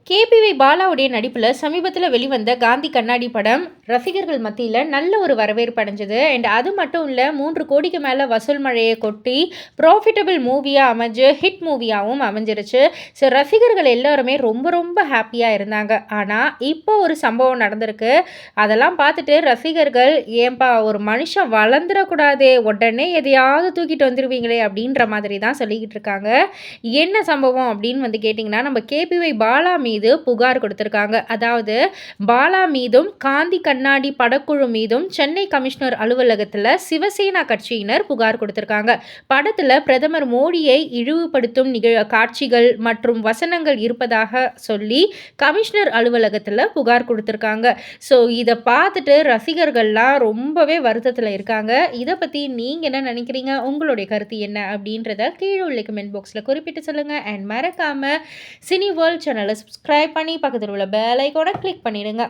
KPV பாலாவுடைய நடிப்பில் சமீபத்தில் வெளிவந்த காந்தி கண்ணாடி படம் ரசிகர்கள் மத்தியில் நல்ல ஒரு வரவேற்பு அடைஞ்சது. அண்ட் அது மட்டும் இல்லை, 3 கோடிக்கு மேலே வசூல் மழையை கொட்டி ப்ராஃபிட்டபிள் மூவியாக அமைஞ்சு ஹிட் மூவியாகவும் அமைஞ்சிருச்சு. ஸோ ரசிகர்கள் எல்லாருமே ரொம்ப ரொம்ப ஹாப்பியாக இருந்தாங்க. ஆனால் இப்போ ஒரு சம்பவம் நடந்திருக்கு. அதெல்லாம் பார்த்துட்டு ரசிகர்கள், ஏன்பா ஒரு மனுஷன் வளர்ந்துடக்கூடாதே, உடனே எதையாவது தூக்கிட்டு வந்துடுவீங்களே அப்படின்ற மாதிரி தான் சொல்லிக்கிட்டு இருக்காங்க. என்ன சம்பவம் அப்படின்னு கேட்டிங்கன்னா, நம்ம கேபிஒய் பாலா மீது புகார் கொடுத்திருக்காங்க. அதாவது பாலா மீதும் காந்தி கண்ணாடி படக்குழு மீதும் சென்னை கமிஷனர் அலுவலகத்தில் சிவசேனா கட்சியினர் புகார் கொடுத்திருக்காங்க. படத்தில் பிரதமர் மோடியை இழிவுபடுத்தும் காட்சிகள் மற்றும் வசனங்கள் இருப்பதாக சொல்லி கமிஷனர் அலுவலகத்தில் புகார் கொடுத்திருக்காங்க. ஸோ இதை பார்த்துட்டு ரசிகர்கள்லாம் ரொம்பவே வருத்தத்தில் இருக்காங்க. இதை பற்றி நீங்கள் என்ன நினைக்கிறீங்க? உங்களுடைய கருத்து என்ன அப்படின்றத கீழே உள்ள கமெண்ட் பாக்ஸில் குறிப்பிட்டு சொல்லுங்கள். அண்ட் மறக்காமல் சினி வேர்ல்ட் சேனலை சப்ஸ்கிரைப் பண்ணி பக்கத்தில் உள்ள பெல் ஐகானை கிளிக் பண்ணிடுங்க.